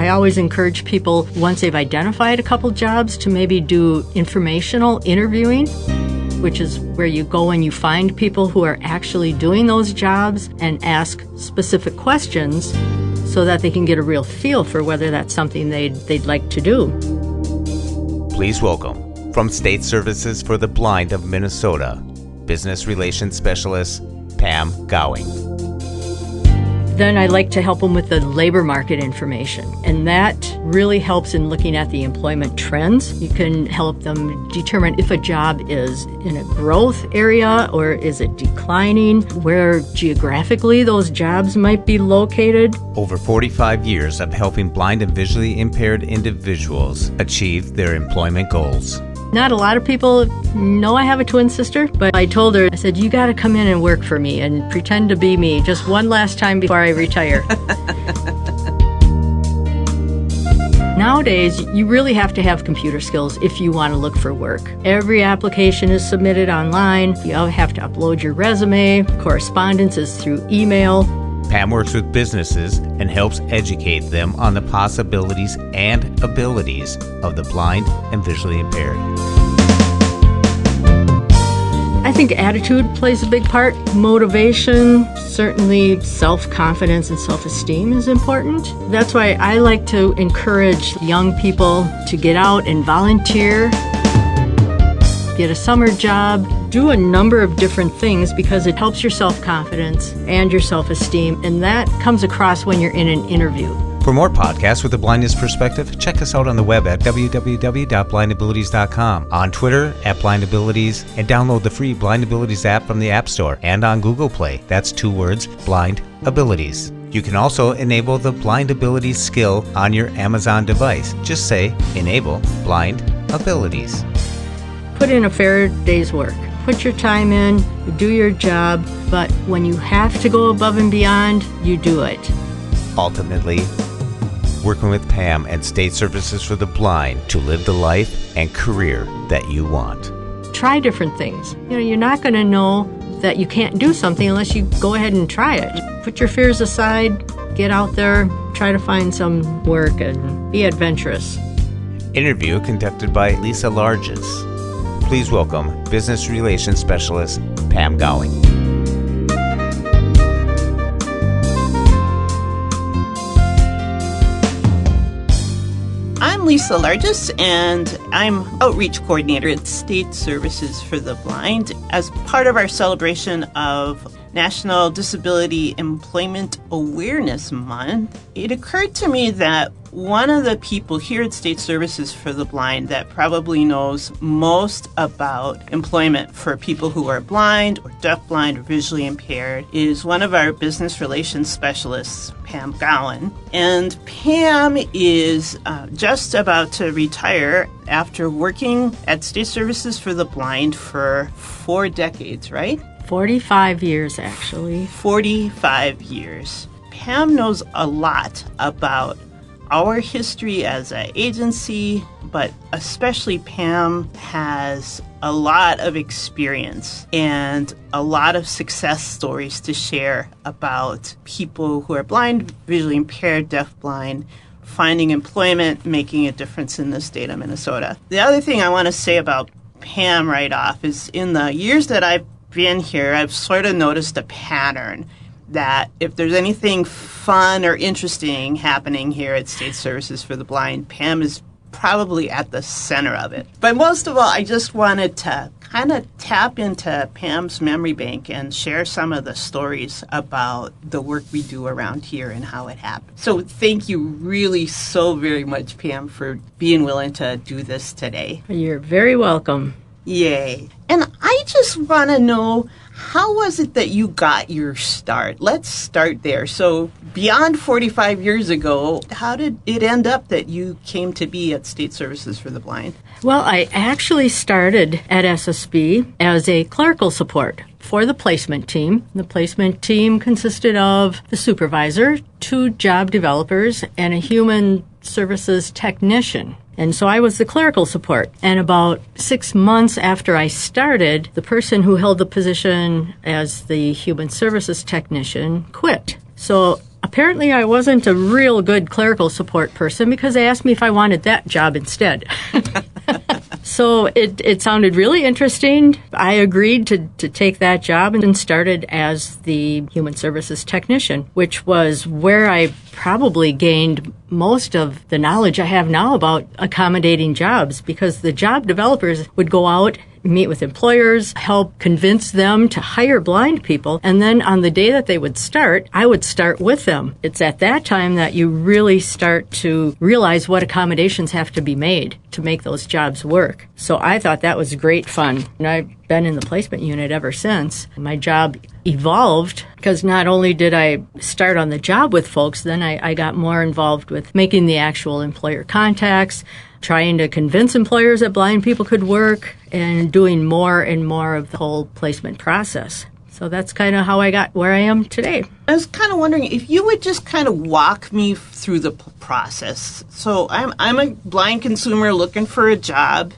I always encourage people, once they've identified a couple jobs, to maybe do informational interviewing, which is where you go and you find people who are actually doing those jobs and ask specific questions so that they can get a real feel for whether that's something they'd like to do. Please welcome, from State Services for the Blind of Minnesota, Business Relations Specialist Pam Gowan. Then I like to help them with the labor market information, and that really helps in looking at the employment trends. You can help them determine if a job is in a growth area or is it declining, where geographically those jobs might be located. Over 45 years of helping blind and visually impaired individuals achieve their employment goals. Not a lot of people know I have a twin sister, but I told her, I said, you got to come in and work for me and pretend to be me just one last time before I retire. Nowadays, you really have to have computer skills if you want to look for work. Every application is submitted online. You have to upload your resume. Correspondence is through email. Pam works with businesses and helps educate them on the possibilities and abilities of the blind and visually impaired. I think attitude plays a big part. Motivation, certainly self-confidence and self-esteem is important. That's why I like to encourage young people to get out and volunteer, get a summer job, do a number of different things because it helps your self-confidence and your self-esteem, and that comes across when you're in an interview. For more podcasts with a blindness perspective, check us out on the web at www.blindabilities.com, on Twitter at blindabilities, and download the free Blind Abilities app from the App Store and on Google Play. That's 2 words, Blind Abilities. You can also enable the Blind Abilities skill on your Amazon device. Just say, Enable Blind Abilities. Put in a fair day's work. Put your time in, you do your job, but when you have to go above and beyond, you do it. Ultimately, working with Pam and State Services for the Blind to live the life and career that you want. Try different things. You're not going to know that you can't do something unless you go ahead and try it. Put your fears aside, get out there, try to find some work, and be adventurous. Interview conducted by Lisa Larges. Please welcome Business Relations Specialist Pam Gowan. I'm Lisa Larges, and I'm Outreach Coordinator at State Services for the Blind. As part of our celebration of National Disability Employment Awareness Month, it occurred to me that one of the people here at State Services for the Blind that probably knows most about employment for people who are blind or deafblind or visually impaired is one of our business relations specialists, Pam Gowan. And Pam is just about to retire after working at State Services for the Blind for 4 decades, right? 45 years, actually. 45 years. Pam knows a lot about our history as an agency, but especially Pam has a lot of experience and a lot of success stories to share about people who are blind, visually impaired, deafblind, finding employment, making a difference in the state of Minnesota. The other thing I want to say about Pam right off is in the years that I've been here, I've sort of noticed a pattern that if there's anything fun or interesting happening here at State Services for the Blind, Pam is probably at the center of it. But most of all, I just wanted to kind of tap into Pam's memory bank and share some of the stories about the work we do around here and how it happened. So thank you really so very much, Pam, for being willing to do this today. You're very welcome. Yay. And I just want to know, how was it that you got your start? Let's start there. So beyond 45 years ago, how did it end up that you came to be at State Services for the Blind? Well, I actually started at SSP as a clerical support for the placement team. The placement team consisted of the supervisor, 2 job developers, and a human services technician. And so I was the clerical support. And about 6 months after I started, the person who held the position as the human services technician quit. So apparently I wasn't a real good clerical support person because they asked me if I wanted that job instead. So it sounded really interesting. I agreed to take that job and started as the human services technician, which was where I probably gained most of the knowledge I have now about accommodating jobs, because the job developers would go out, meet with employers, help convince them to hire blind people, and then on the day that they would start, I would start with them. It's at that time that you really start to realize what accommodations have to be made to make those jobs work. So I thought that was great fun, and I've been in the placement unit ever since. My job evolved because not only did I start on the job with folks, then I got more involved with making the actual employer contacts, trying to convince employers that blind people could work, and doing more and more of the whole placement process. So that's kind of how I got where I am today. I was kind of wondering if you would just kind of walk me through the process. So I'm a blind consumer looking for a job,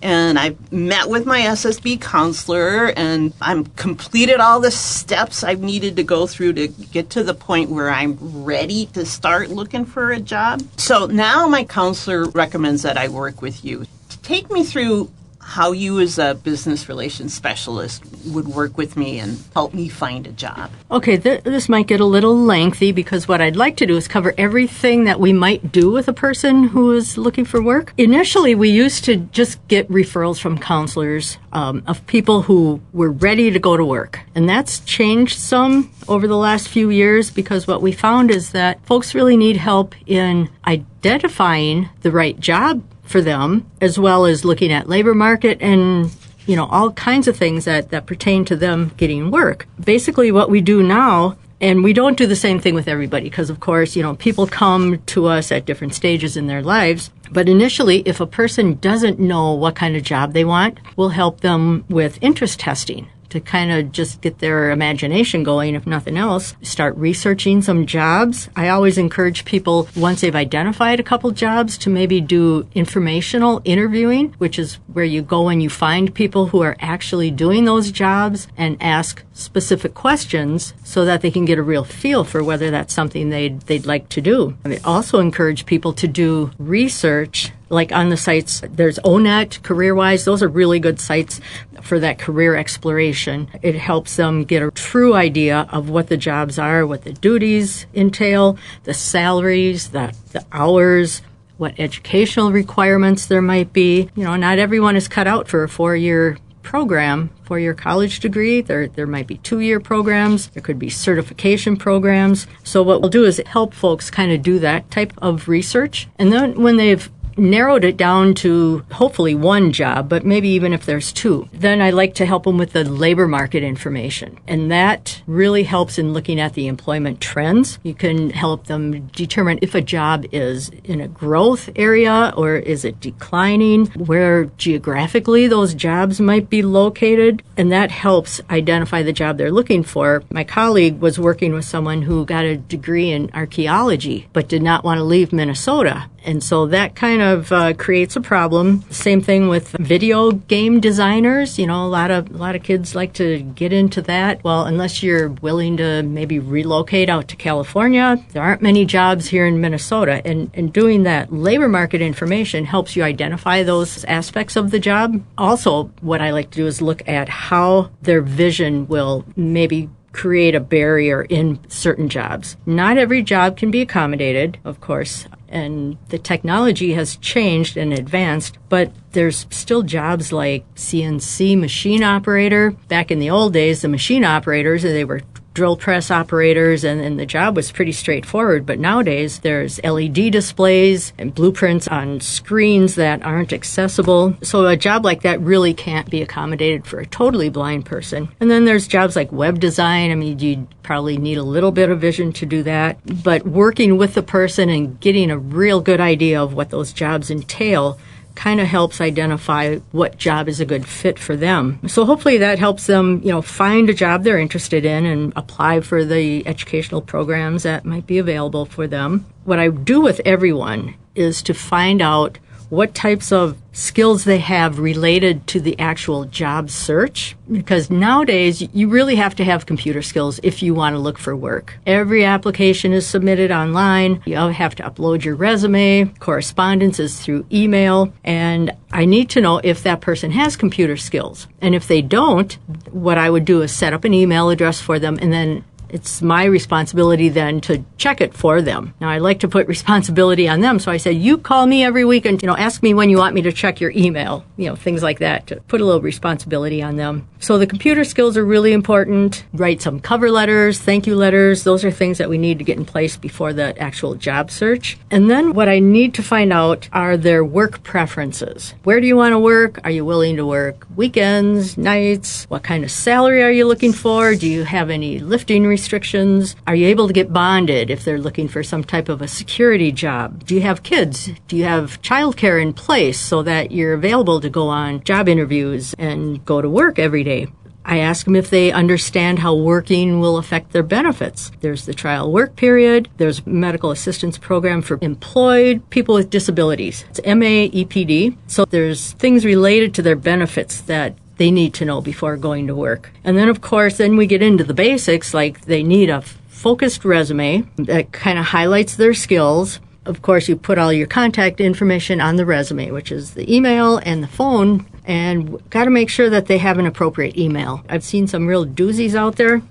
and I've met with my SSP counselor, and I've completed all the steps I've needed to go through to get to the point where I'm ready to start looking for a job. So now my counselor recommends that I work with you. Take me through how you as a business relations specialist would work with me and help me find a job. Okay, this might get a little lengthy because what I'd like to do is cover everything that we might do with a person who is looking for work. Initially, we used to just get referrals from counselors of people who were ready to go to work. And that's changed some over the last few years because what we found is that folks really need help in identifying the right job for them, as well as looking at labor market and, all kinds of things that pertain to them getting work. Basically, what we do now, and we don't do the same thing with everybody because, of course, people come to us at different stages in their lives. But initially, if a person doesn't know what kind of job they want, we'll help them with interest testing to kind of just get their imagination going, if nothing else. Start researching some jobs. I always encourage people, once they've identified a couple jobs, to maybe do informational interviewing, which is where you go and you find people who are actually doing those jobs and ask specific questions so that they can get a real feel for whether that's something they'd like to do. I also encourage people to do research, like on the sites. There's ONET, CareerWise. Those are really good sites for that career exploration. It helps them get a true idea of what the jobs are, what the duties entail, the salaries, the hours, what educational requirements there might be. Not everyone is cut out for a four-year college degree. There might be 2-year programs. There could be certification programs. So what we'll do is help folks kind of do that type of research. And then when they've narrowed it down to hopefully one job, but maybe even if there's two, then I like to help them with the labor market information. And that really helps in looking at the employment trends. You can help them determine if a job is in a growth area or is it declining, where geographically those jobs might be located. And that helps identify the job they're looking for. My colleague was working with someone who got a degree in archaeology, but did not want to leave Minnesota. And so that kind of creates a problem. Same thing with video game designers. A lot of kids like to get into that. Well, unless you're willing to maybe relocate out to California, there aren't many jobs here in Minnesota. And doing that labor market information helps you identify those aspects of the job. Also, what I like to do is look at how their vision will maybe create a barrier in certain jobs. Not every job can be accommodated, of course, and the technology has changed and advanced, but there's still jobs like CNC machine operator. Back in the old days, the machine operators, they were drill press operators, and the job was pretty straightforward. But nowadays, there's LED displays and blueprints on screens that aren't accessible. So a job like that really can't be accommodated for a totally blind person. And then there's jobs like web design. I mean, you'd probably need a little bit of vision to do that. But working with the person and getting a real good idea of what those jobs entail kind of helps identify what job is a good fit for them. So hopefully that helps them, find a job they're interested in and apply for the educational programs that might be available for them. What I do with everyone is to find out what types of skills they have related to the actual job search. Because nowadays, you really have to have computer skills if you want to look for work. Every application is submitted online. You have to upload your resume. Correspondence is through email. And I need to know if that person has computer skills. And if they don't, what I would do is set up an email address for them, and then it's my responsibility then to check it for them. Now, I like to put responsibility on them, so I said, you call me every week and, ask me when you want me to check your email, things like that, to put a little responsibility on them. So the computer skills are really important. Write some cover letters, thank you letters. Those are things that we need to get in place before the actual job search. And then what I need to find out are their work preferences. Where do you want to work? Are you willing to work weekends, nights? What kind of salary are you looking for? Do you have any lifting restrictions? Are you able to get bonded if they're looking for some type of a security job? Do you have kids? Do you have childcare in place so that you're available to go on job interviews and go to work every day? I ask them if they understand how working will affect their benefits. There's the trial work period. There's medical assistance program for employed people with disabilities. It's MAEPD. So there's things related to their benefits that they need to know before going to work. And then, of course, then we get into the basics, like they need a focused resume that kind of highlights their skills. Of course, you put all your contact information on the resume, which is the email and the phone, and got to make sure that they have an appropriate email. I've seen some real doozies out there.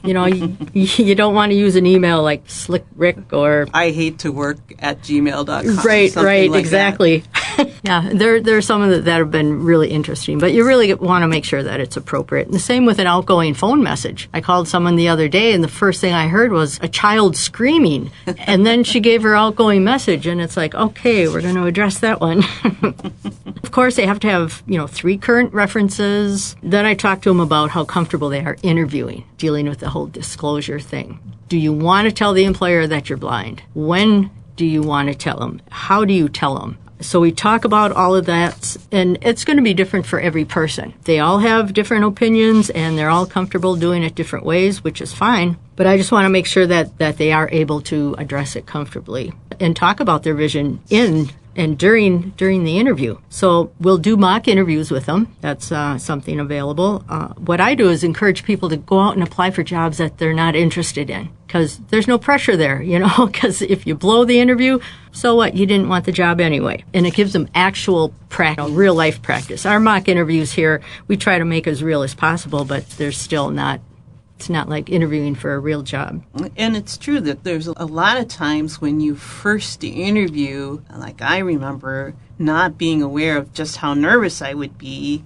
You don't want to use an email like Slick Rick or I hate to work at gmail.com. Right, like exactly. Yeah, there are some of that have been really interesting, but you really want to make sure that it's appropriate. And the same with an outgoing phone message. I called someone the other day, and the first thing I heard was a child screaming. And then she gave her outgoing message, and it's like, okay, we're going to address that one. Of course, they have to have, 3 current references. Then I talk to them about how comfortable they are interviewing, dealing with the whole disclosure thing. Do you want to tell the employer that you're blind? When do you want to tell them? How do you tell them? So we talk about all of that, and it's going to be different for every person. They all have different opinions, and they're all comfortable doing it different ways, which is fine. But I just want to make sure that they are able to address it comfortably and talk about their vision during the interview. So we'll do mock interviews with them. That's something available. What I do is encourage people to go out and apply for jobs that they're not interested in, because there's no pressure there, because if you blow the interview, so what? You didn't want the job anyway. And it gives them actual practice, real life practice. Our mock interviews here, we try to make as real as possible, but they're still not. It's not like interviewing for a real job. And it's true that there's a lot of times when you first interview, like I remember not being aware of just how nervous I would be,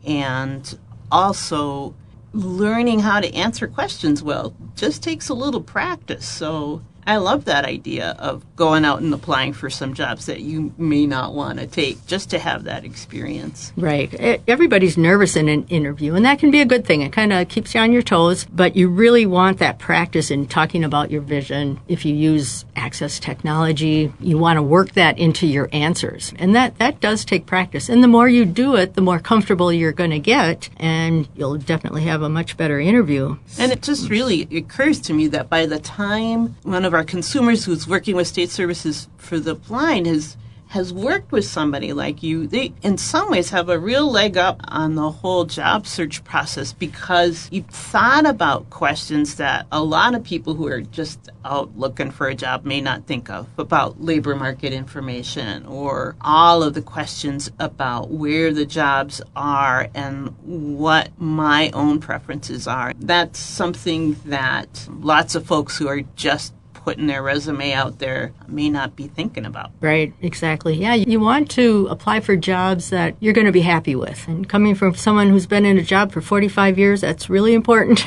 and also learning how to answer questions well just takes a little practice. So I love that idea of going out and applying for some jobs that you may not want to take, just to have that experience. Right. Everybody's nervous in an interview, and that can be a good thing. It kind of keeps you on your toes, but you really want that practice in talking about your vision. If you use access technology, you want to work that into your answers. And that does take practice. And the more you do it, the more comfortable you're going to get, and you'll definitely have a much better interview. And it just really occurs to me that by the time one of our consumers who's working with state services for the blind has worked with somebody like you, they in some ways have a real leg up on the whole job search process, because you've thought about questions that a lot of people who are just out looking for a job may not think of, about labor market information, or all of the questions about where the jobs are and what my own preferences are. That's something that lots of folks who are just putting their resume out there may not be thinking about. Right, exactly. Yeah, you want to apply for jobs that you're going to be happy with. And coming from someone who's been in a job for 45 years, that's really important.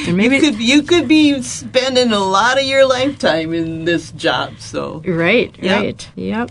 And maybe you could be spending a lot of your lifetime in this job. So Right. On Yep.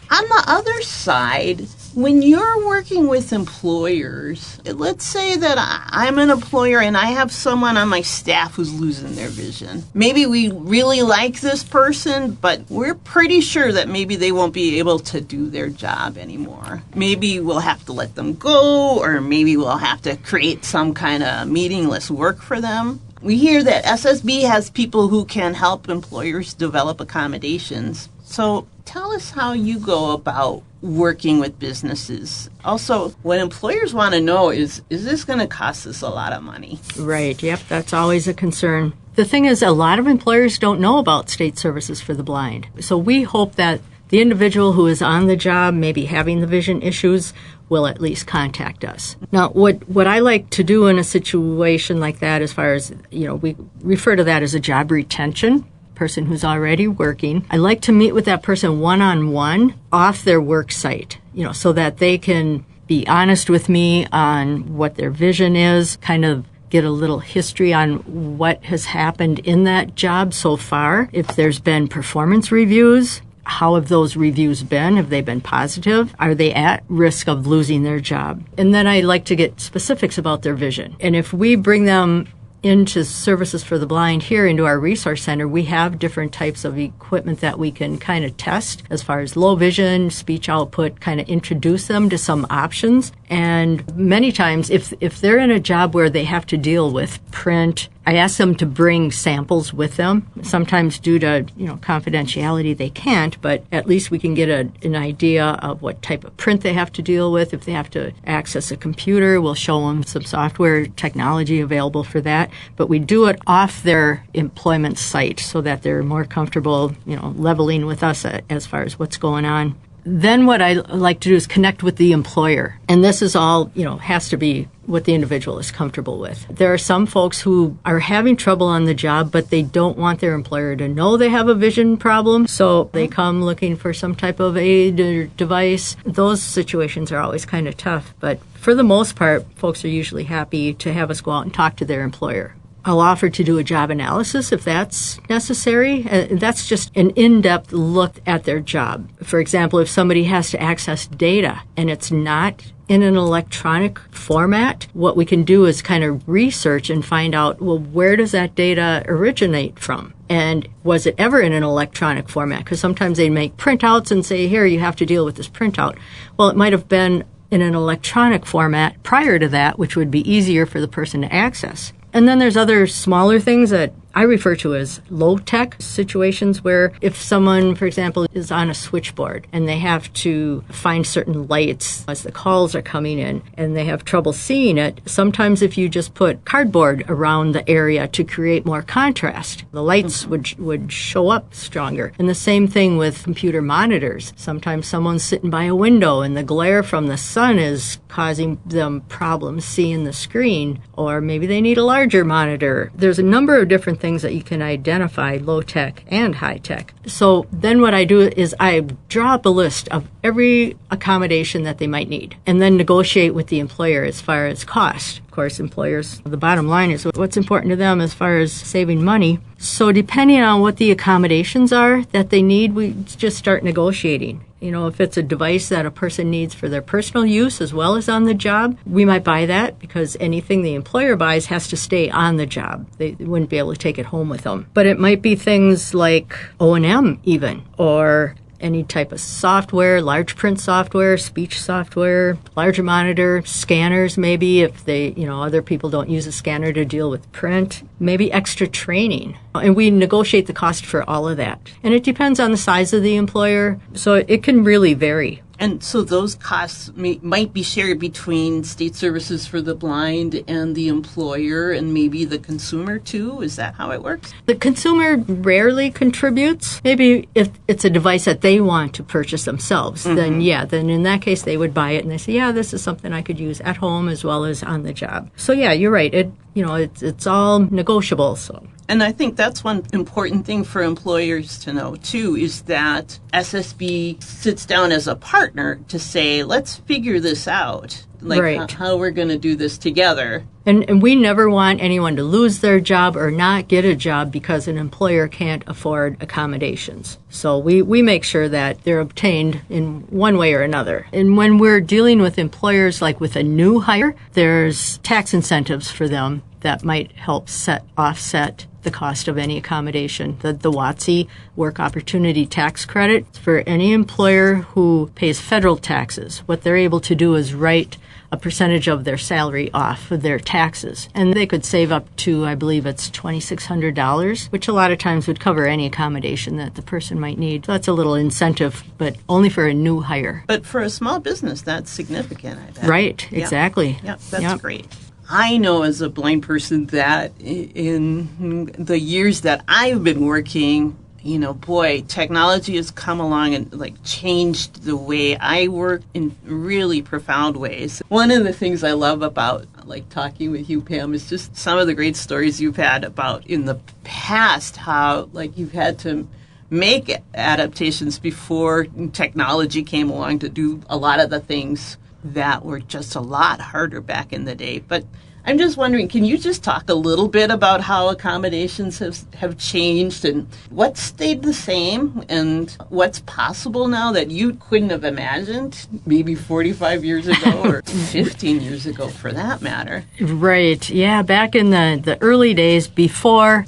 the other side, when you're working with employers, let's say that I'm an employer and I have someone on my staff who's losing their vision. Maybe we really like this person, but we're pretty sure that maybe they won't be able to do their job anymore. Maybe we'll have to let them go, or maybe we'll have to create some kind of meaningless work for them. We hear that SSB has people who can help employers develop accommodations. So tell us how you go about working with businesses. Also, what employers want to know is this going to cost us a lot of money? Right. Yep. That's always a concern. The thing is, a lot of employers don't know about state services for the blind. So we hope that the individual who is on the job, maybe having the vision issues, will at least contact us. Now, what I like to do in a situation like that, as far as, we refer to that as a job retention, person who's already working. I like to meet with that person one-on-one off their work site, so that they can be honest with me on what their vision is, kind of get a little history on what has happened in that job so far. If there's been performance reviews, how have those reviews been? Have they been positive? Are they at risk of losing their job? And then I like to get specifics about their vision. And if we bring them into services for the blind here into our resource center, we have different types of equipment that we can kind of test as far as low vision, speech output, kind of introduce them to some options. And many times, if they're in a job where they have to deal with print, I ask them to bring samples with them. Sometimes due to, confidentiality, they can't, but at least we can get an idea of what type of print they have to deal with. If they have to access a computer, we'll show them some software technology available for that. But we do it off their employment site so that they're more comfortable, leveling with us as far as what's going on. Then what I like to do is connect with the employer. And this is all, has to be what the individual is comfortable with. There are some folks who are having trouble on the job, but they don't want their employer to know they have a vision problem. So they come looking for some type of aid or device. Those situations are always kind of tough. But for the most part, folks are usually happy to have us go out and talk to their employer. I'll offer to do a job analysis if that's necessary. That's just an in-depth look at their job. For example, if somebody has to access data and it's not in an electronic format, what we can do is kind of research and find out, well, where does that data originate from? And was it ever in an electronic format? Because sometimes they make printouts and say, here, you have to deal with this printout. Well, it might have been in an electronic format prior to that, which would be easier for the person to access. And then there's other smaller things that I refer to as low-tech situations where if someone, for example, is on a switchboard and they have to find certain lights as the calls are coming in and they have trouble seeing it, sometimes if you just put cardboard around the area to create more contrast, the lights would show up stronger. And the same thing with computer monitors. Sometimes someone's sitting by a window and the glare from the sun is causing them problems seeing the screen, or maybe they need a larger monitor. There's a number of different things that you can identify, low-tech and high-tech. So then what I do is I draw up a list of every accommodation that they might need and then negotiate with the employer as far as cost. Of course, employers, the bottom line is what's important to them as far as saving money. So depending on what the accommodations are that they need, we just start negotiating. If it's a device that a person needs for their personal use as well as on the job, we might buy that because anything the employer buys has to stay on the job. They wouldn't be able to take it home with them. But it might be things like O&M even, or any type of software, large print software, speech software, larger monitor, scanners maybe if they, other people don't use a scanner to deal with print, maybe extra training. And we negotiate the cost for all of that. And it depends on the size of the employer, so it can really vary. And so those costs might be shared between state services for the blind and the employer and maybe the consumer too? Is that how it works? The consumer rarely contributes. Maybe if it's a device that they want to purchase themselves, then in that case they would buy it and they say, yeah, this is something I could use at home as well as on the job. So yeah, you're right. It's all negotiable. So. And I think that's one important thing for employers to know, too, is that SSB sits down as a partner to say, let's figure this out, how we're going to do this together. And we never want anyone to lose their job or not get a job because an employer can't afford accommodations. So we make sure that they're obtained in one way or another. And when we're dealing with employers, like with a new hire, there's tax incentives for them that might help offset the cost of any accommodation. The WOTC, Work Opportunity Tax Credit, for any employer who pays federal taxes. What they're able to do is write a percentage of their salary off of their taxes. And they could save up to, I believe it's $2,600, which a lot of times would cover any accommodation that the person might need. So that's a little incentive, but only for a new hire. But for a small business, that's significant, I bet. Right, exactly. Yeah, that's great. I know as a blind person that in the years that I've been working, boy, technology has come along and changed the way I work in really profound ways. One of the things I love about talking with you, Pam, is just some of the great stories you've had about in the past, how you've had to make adaptations before technology came along to do a lot of the things that were just a lot harder back in the day. But I'm just wondering, can you just talk a little bit about how accommodations have changed and what stayed the same and what's possible now that you couldn't have imagined maybe 45 years ago or 15 years ago for that matter? Right. Yeah, back in the early days before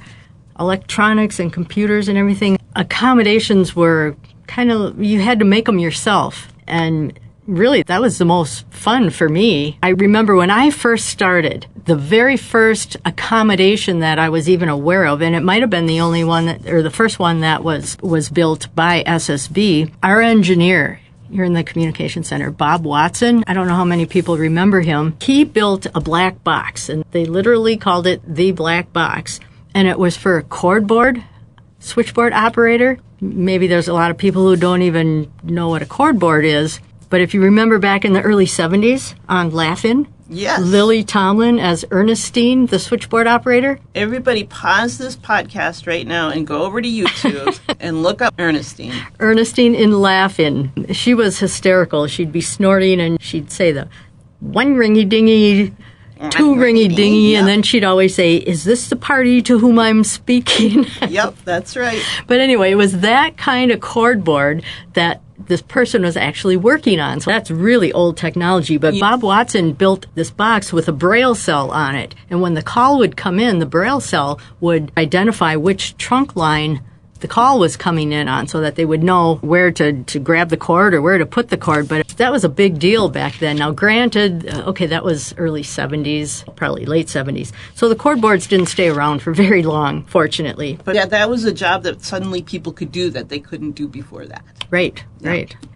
electronics and computers and everything, accommodations were you had to make them yourself. And really, that was the most fun for me. I remember when I first started, the very first accommodation that I was even aware of, and it might have been the only one or the first one that was built by SSB, our engineer here in the communication center, Bob Watson, I don't know how many people remember him, he built a black box, and they literally called it the black box. And it was for a cordboard, switchboard operator. Maybe there's a lot of people who don't even know what a cordboard is. But if you remember back in the early 70s on Laugh-In, yes, Lily Tomlin as Ernestine, the switchboard operator. Everybody pause this podcast right now and go over to YouTube and look up Ernestine. Ernestine in Laugh-In. She was hysterical. She'd be snorting and she'd say the one ringy-dingy, two ringy-dingy, and then she'd always say, "Is this the party to whom I'm speaking?" Yep, that's right. But anyway, it was that kind of cordboard that this person was actually working on. So that's really old technology. But Bob Watson built this box with a braille cell on it. And when the call would come in, the braille cell would identify which trunk line the call was coming in on so that they would know where to grab the cord or where to put the cord. But that was a big deal back then. Now, granted, that was early 70s, probably late 70s. So the cord boards didn't stay around for very long, fortunately. But yeah, that was a job that suddenly people could do that they couldn't do before that. Right.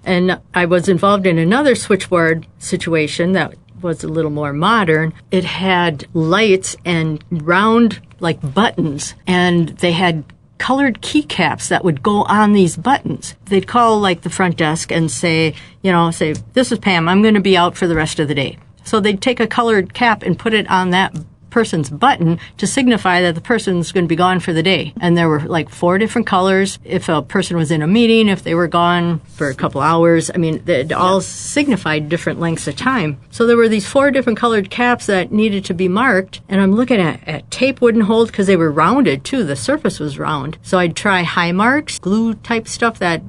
And I was involved in another switchboard situation that was a little more modern. It had lights and round, buttons, and they had colored keycaps that would go on these buttons. They'd call the front desk and say, "This is Pam, I'm going to be out for the rest of the day." So they'd take a colored cap and put it on that person's button to signify that the person's going to be gone for the day. And there were 4 different colors. If a person was in a meeting, if they were gone for a couple hours, it all signified different lengths of time. So there were these 4 different colored caps that needed to be marked. And I'm looking at tape wouldn't hold because they were rounded too. The surface was round. So I'd try high marks, glue type stuff that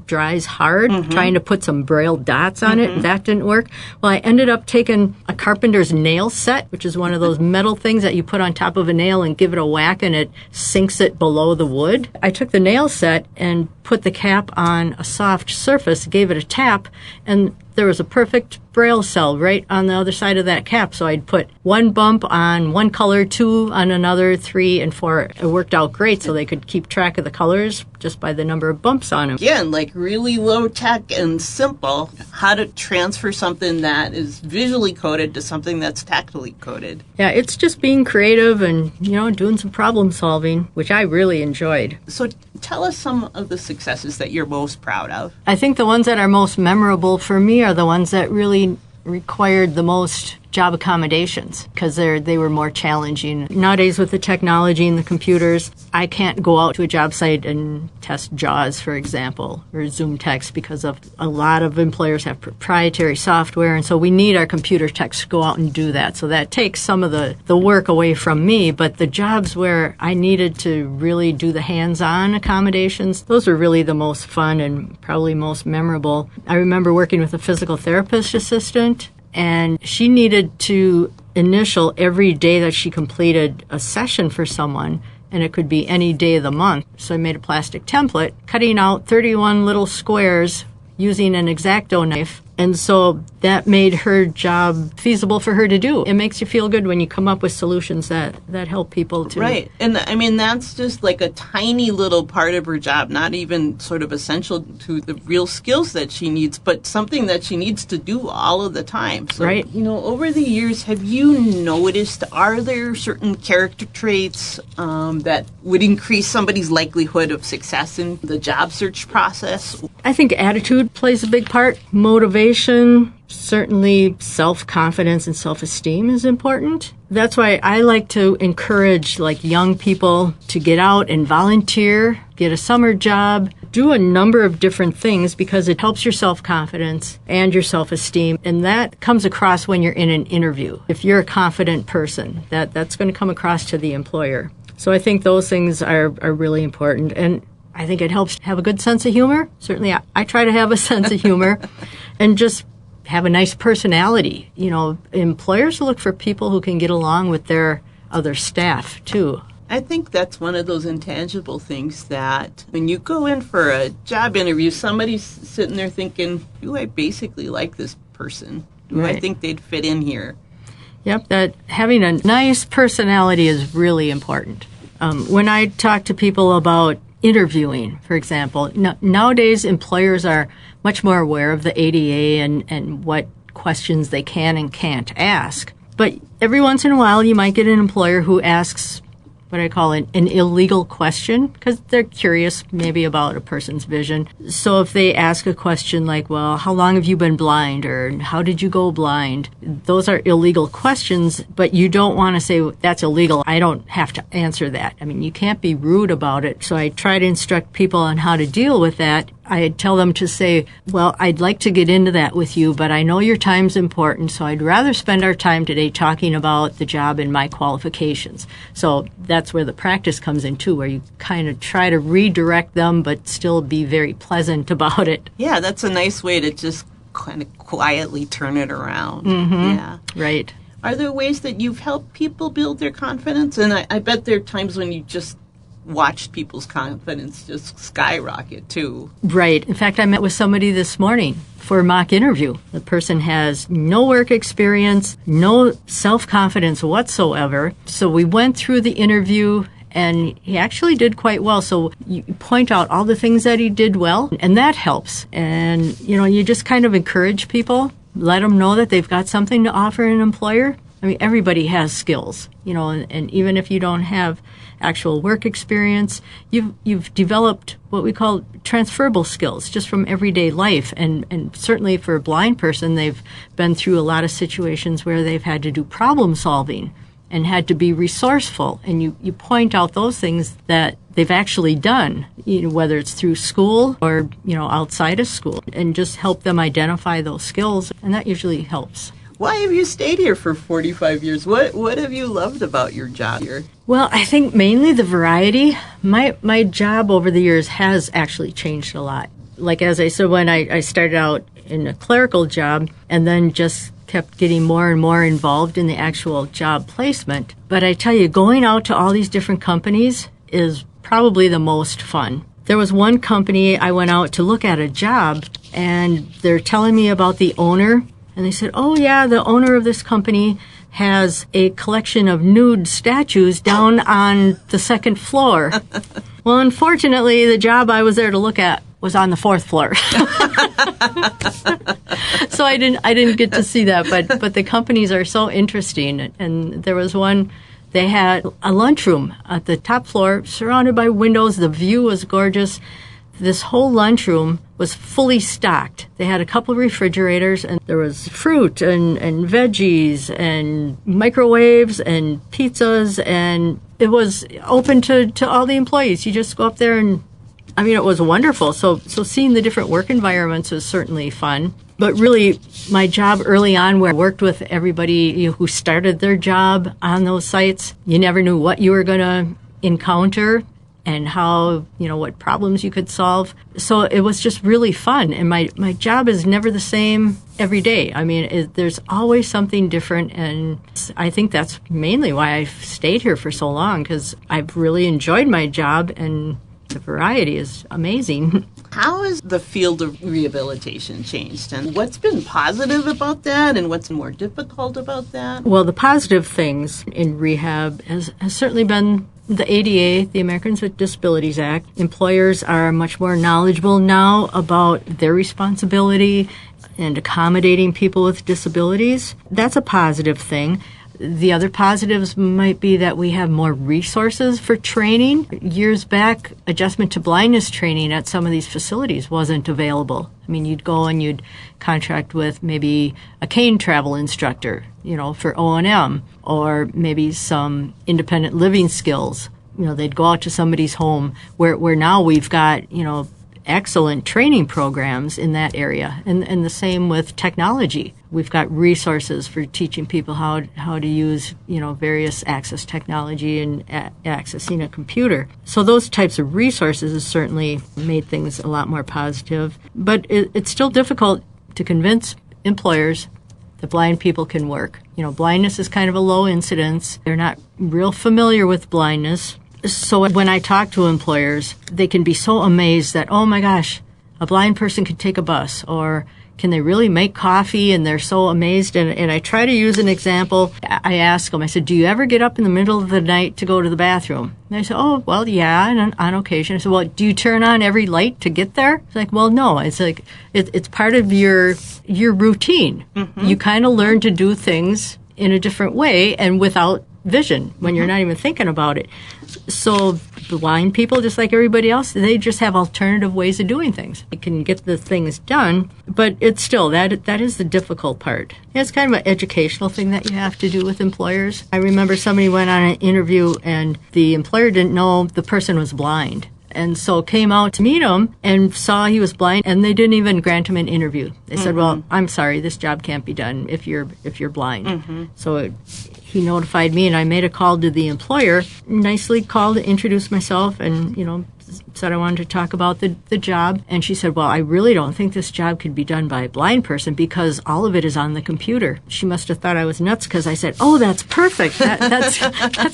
dries hard, trying to put some braille dots on it. That didn't work. Well, I ended up taking a carpenter's nail set, which is one of those metal things that you put on top of a nail and give it a whack and it sinks it below the wood. I took the nail set and put the cap on a soft surface, gave it a tap, and there was a perfect braille cell right on the other side of that cap. So I'd put 1 bump on one color, 2 on another, 3 and 4. It worked out great so they could keep track of the colors just by the number of bumps on them. Again, really low tech and simple, how to transfer something that is visually coded to something that's tactily coded. Yeah, it's just being creative and, doing some problem solving, which I really enjoyed. So tell us some of the successes that you're most proud of. I think the ones that are most memorable for me are the ones that really required the most job accommodations because they were more challenging. Nowadays with the technology and the computers, I can't go out to a job site and test JAWS, for example, or Zoom text because of a lot of employers have proprietary software, and so we need our computer techs to go out and do that. So that takes some of the work away from me, but the jobs where I needed to really do the hands-on accommodations, those were really the most fun and probably most memorable. I remember working with a physical therapist assistant, and she needed to initial every day that she completed a session for someone, and it could be any day of the month. So I made a plastic template, cutting out 31 little squares using an X-Acto knife, And so that made her job feasible for her to do. It makes you feel good when you come up with solutions that help people to. Right. And I mean, that's just like a tiny little part of her job, not even sort of essential to the real skills that she needs, but something that she needs to do all of the time. So, right. Over the years, have you noticed, are there certain character traits that would increase somebody's likelihood of success in the job search process? I think attitude plays a big part. Motivation, certainly self-confidence and self-esteem is important. That's why I like to encourage young people to get out and volunteer, get a summer job, do a number of different things because it helps your self-confidence and your self-esteem. And that comes across when you're in an interview. If you're a confident person, that's going to come across to the employer. So I think those things are really important. And I think it helps have a good sense of humor. Certainly, I try to have a sense of humor and just have a nice personality. Employers look for people who can get along with their other staff, too. I think that's one of those intangible things that when you go in for a job interview, somebody's sitting there thinking, do I basically like this person? Do I think they'd fit in here? Yep, that having a nice personality is really important. When I talk to people about interviewing, for example, nowadays employers are much more aware of the ADA and what questions they can and can't ask. But every once in a while, you might get an employer who asks what I call an illegal question because they're curious maybe about a person's vision. So if they ask a question like, well, how long have you been blind or how did you go blind? Those are illegal questions, but you don't want to say that's illegal. I don't have to answer that. I mean, you can't be rude about it. So I try to instruct people on how to deal with that. I tell them to say, well, I'd like to get into that with you, but I know your time's important, so I'd rather spend our time today talking about the job and my qualifications. So that's where the practice comes in, too, where you kind of try to redirect them but still be very pleasant about it. Yeah, that's a nice way to just kind of quietly turn it around. Mm-hmm. Yeah. Right. Are there ways that you've helped people build their confidence? And I bet there are times when you just watched people's confidence just skyrocket, too. Right. In fact, I met with somebody this morning for a mock interview. The person has no work experience, no self-confidence whatsoever. So we went through the interview, and he actually did quite well. So you point out all the things that he did well, and that helps. And, you just kind of encourage people, let them know that they've got something to offer an employer. I mean, everybody has skills, and even if you don't have actual work experience, you've developed what we call transferable skills just from everyday life. And certainly for a blind person, they've been through a lot of situations where they've had to do problem solving and had to be resourceful. And you point out those things that they've actually done, whether it's through school or, outside of school, and just help them identify those skills. And that usually helps. Why have you stayed here for 45 years? What have you loved about your job here? Well, I think mainly the variety. My job over the years has actually changed a lot. Like as I said, when I started out in a clerical job and then just kept getting more and more involved in the actual job placement. But I tell you, going out to all these different companies is probably the most fun. There was one company I went out to look at a job, and they're telling me about the owner. And they said, oh, yeah, the owner of this company has a collection of nude statues down on the second floor. Well, unfortunately, the job I was there to look at was on the fourth floor. So I didn't get to see that, but the companies are so interesting. And there was one, they had a lunchroom at the top floor surrounded by windows. The view was gorgeous. This whole lunchroom was fully stocked. They had a couple of refrigerators, and there was fruit and veggies and microwaves and pizzas, and it was open to all the employees. You just go up there and, it was wonderful. So seeing the different work environments was certainly fun. But really, my job early on, where I worked with everybody who started their job on those sites, you never knew what you were going to encounter and how, what problems you could solve. So it was just really fun. And my job is never the same every day. There's always something different. And I think that's mainly why I've stayed here for so long, because I've really enjoyed my job and the variety is amazing. How has the field of rehabilitation changed, and what's been positive about that, and what's more difficult about that? Well, the positive things in rehab has certainly been the ADA, the Americans with Disabilities Act. Employers are much more knowledgeable now about their responsibility and accommodating people with disabilities. That's a positive thing. The other positives might be that we have more resources for training. Years back, adjustment to blindness training at some of these facilities wasn't available. I mean, you'd go and you'd contract with maybe a cane travel instructor, for O&M, or maybe some independent living skills. They'd go out to somebody's home where now we've got, excellent training programs in that area. And the same with technology. We've got resources for teaching people how to use, various access technology and accessing a computer. So those types of resources have certainly made things a lot more positive. But it's still difficult to convince employers that blind people can work. Blindness is kind of a low incidence. They're not real familiar with blindness. So when I talk to employers, they can be so amazed that, oh my gosh, a blind person can take a bus, or can they really make coffee? And they're so amazed. And I try to use an example. I ask them, I said, do you ever get up in the middle of the night to go to the bathroom? And they say, oh, well, yeah, and on occasion. I said, well, do you turn on every light to get there? It's like, well, no. It's like, it's part of your routine. Mm-hmm. You kind of learn to do things in a different way and without vision when you're not even thinking about it. So blind people, just like everybody else, they just have alternative ways of doing things. They can get the things done, but it's still, that is the difficult part. It's kind of an educational thing that you have to do with employers. I remember somebody went on an interview and the employer didn't know the person was blind. And so came out to meet him and saw he was blind, and they didn't even grant him an interview. They said, well, I'm sorry, this job can't be done if you're blind. Mm-hmm. So he notified me, and I made a call to the employer, nicely called, introduced myself, and, said I wanted to talk about the job. And she said, well, I really don't think this job could be done by a blind person because all of it is on the computer. She must have thought I was nuts because I said, oh, that's perfect. That's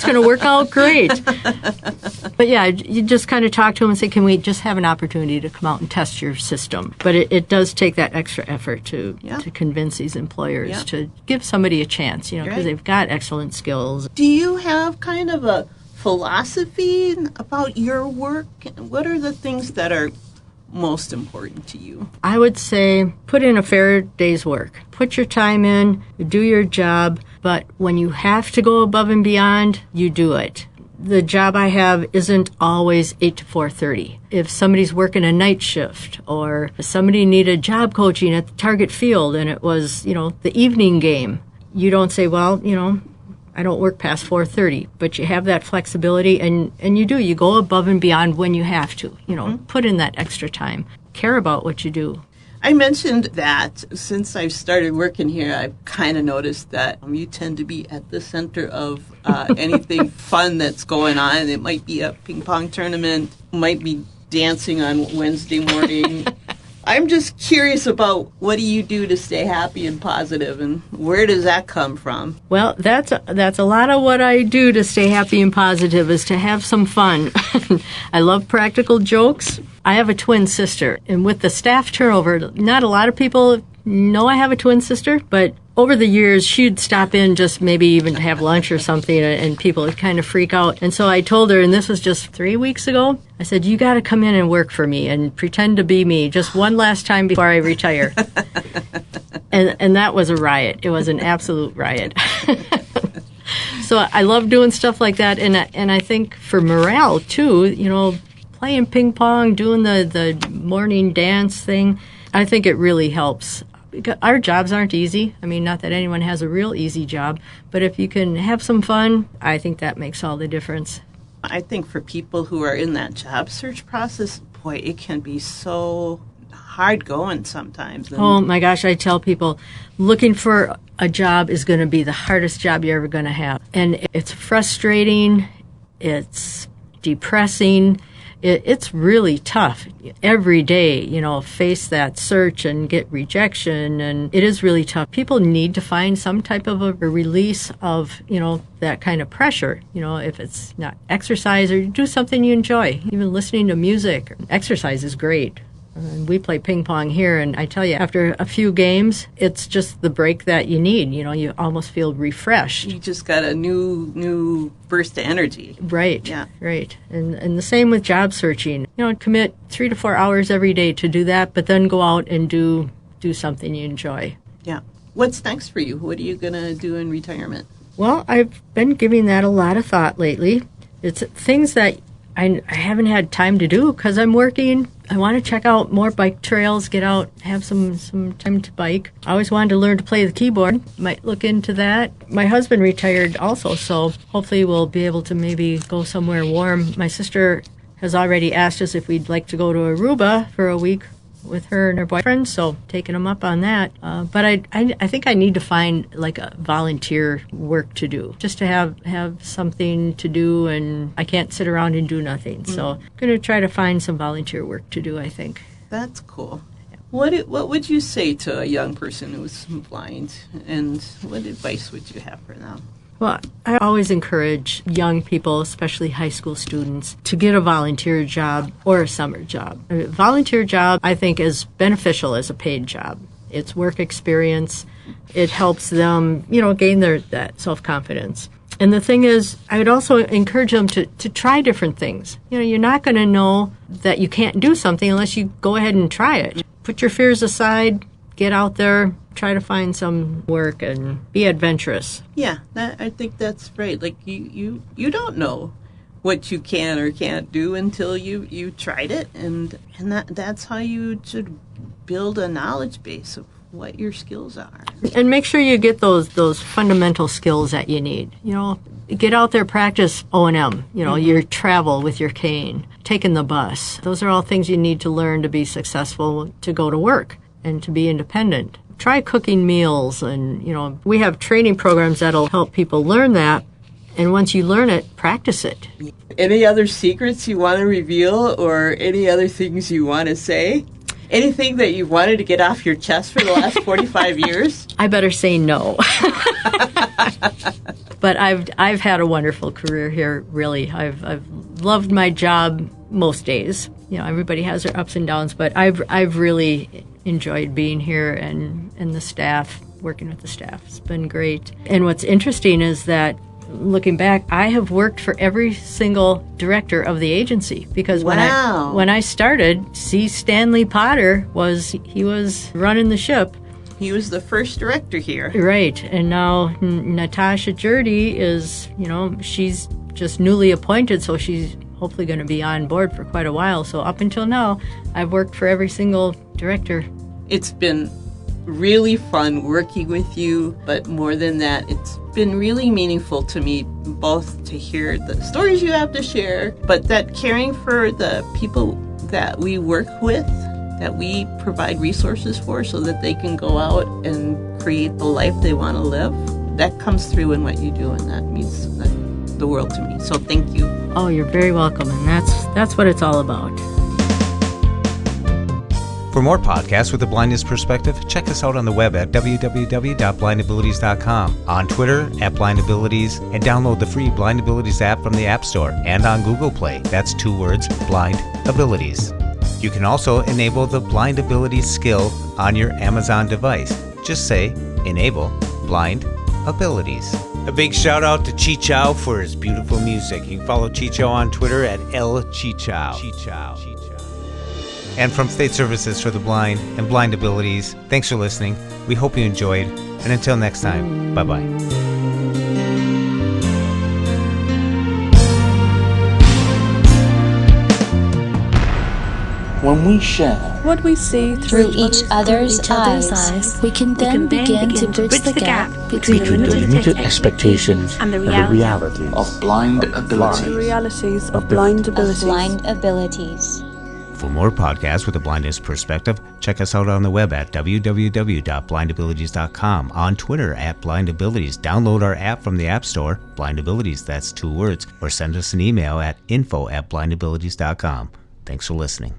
going to work out great. But yeah, you just kind of talk to them and say, can we just have an opportunity to come out and test your system? But it does take that extra effort to convince these employers to give somebody a chance, because they've got excellent skills. Do you have kind of a philosophy about your work? What are the things that are most important to you? I would say put in a fair day's work. Put your time in, do your job, but when you have to go above and beyond, you do it. The job I have isn't always 8 to 4:30. If somebody's working a night shift, or if somebody needed job coaching at the target field and it was, the evening game, you don't say, well, I don't work past 4:30, but you have that flexibility, and you go above and beyond when you have to, put in that extra time, care about what you do. I mentioned that since I've started working here, I've kind of noticed that you tend to be at the center of anything fun that's going on. It might be a ping pong tournament, might be dancing on Wednesday morning. I'm just curious about, what do you do to stay happy and positive, and where does that come from? Well, that's a lot of what I do to stay happy and positive, is to have some fun. I love practical jokes. I have a twin sister, and with the staff turnover, not a lot of people know I have a twin sister, but over the years, she'd stop in just maybe even to have lunch or something, and people would kind of freak out. And so I told her, and this was just 3 weeks ago, I said, you got to come in and work for me and pretend to be me just one last time before I retire. and that was a riot. It was an absolute riot. So I love doing stuff like that. And I think for morale, too, playing ping pong, doing the morning dance thing, I think it really helps. Our jobs aren't easy. I mean, not that anyone has a real easy job, but if you can have some fun, I think that makes all the difference. I think for people who are in that job search process, boy, it can be so hard going sometimes. Oh my gosh, I tell people, looking for a job is going to be the hardest job you're ever going to have. And it's frustrating, it's depressing, it's really tough every day, face that search and get rejection, and it is really tough. People need to find some type of a release of, that kind of pressure. If it's not exercise, or do something you enjoy. Even listening to music. Exercise is great. And we play ping pong here, and I tell you, after a few games, it's just the break that you need. You almost feel refreshed. You just got a new burst of energy. Right. Yeah. Right. And the same with job searching. Commit 3 to 4 hours every day to do that, but then go out and do something you enjoy. Yeah. What's next for you? What are you going to do in retirement? Well, I've been giving that a lot of thought lately. It's things that I haven't had time to do because I'm working. I want to check out more bike trails, get out, have some time to bike. I always wanted to learn to play the keyboard. Might look into that. My husband retired also, so hopefully we'll be able to maybe go somewhere warm. My sister has already asked us if we'd like to go to Aruba for a week with her and her boyfriend, so taking them up on that. But I think I need to find like a volunteer work to do, just to have something to do, and I can't sit around and do nothing. So I'm going to try to find some volunteer work to do, I think. That's cool. What would you say to a young person who's blind, and what advice would you have for them? Well, I always encourage young people, especially high school students, to get a volunteer job or a summer job. A volunteer job, I think, is beneficial as a paid job. It's work experience. It helps them, gain that self-confidence. And the thing is, I would also encourage them to try different things. You're not going to know that you can't do something unless you go ahead and try it. Put your fears aside, get out there, try to find some work, and be adventurous. Yeah, I think that's right. Like you don't know what you can or can't do until you tried it, and that's how you should build a knowledge base of what your skills are. And make sure you get those fundamental skills that you need. Get out there, practice O&M, your travel with your cane, taking the bus. Those are all things you need to learn to be successful, to go to work and to be independent. Try cooking meals, and we have training programs that'll help people learn that, and once you learn it, practice it. Any other secrets you want to reveal, or any other things you want to say? Anything that you wanted to get off your chest for the last 45 years? I better say no. But I've had a wonderful career here, really. I've loved my job most days. Everybody has their ups and downs, but I've really enjoyed being here and the staff, working with the staff. It's been great. And what's interesting is that, looking back, I have worked for every single director of the agency, because when I started, C. Stanley Potter was running the ship. He was the first director here. Right. And now Natasha Jurdy is, she's just newly appointed, so she's hopefully going to be on board for quite a while. So up until now, I've worked for every single director. It's been really fun working with you, but more than that, it's been really meaningful to me, both to hear the stories you have to share, but that caring for the people that we work with, that we provide resources for so that they can go out and create the life they want to live, that comes through in what you do, and that means the world to me. So thank you. Oh, you're very welcome, and that's what it's all about. For more podcasts with a blindness perspective, check us out on the web at www.blindabilities.com, on Twitter @blindabilities, and download the free Blind Abilities app from the App Store and on Google Play. That's 2 words, Blind Abilities. You can also enable the Blind Abilities skill on your Amazon device. Just say, Enable Blind Abilities. A big shout out to Chichow for his beautiful music. You can follow Chichow on Twitter at @LChichow. And from State Services for the Blind and Blind Abilities, thanks for listening. We hope you enjoyed. And until next time, bye-bye. When we share what we see through each other's eyes, we can then begin to bridge the gap between the limited expectations and the reality of blind abilities. The realities of blind abilities. For more podcasts with a blindness perspective, check us out on the web at www.blindabilities.com, on Twitter @blindabilities. Download our app from the App Store, Blind Abilities, that's 2 words, or send us an email at info@blindabilities.com. Thanks for listening.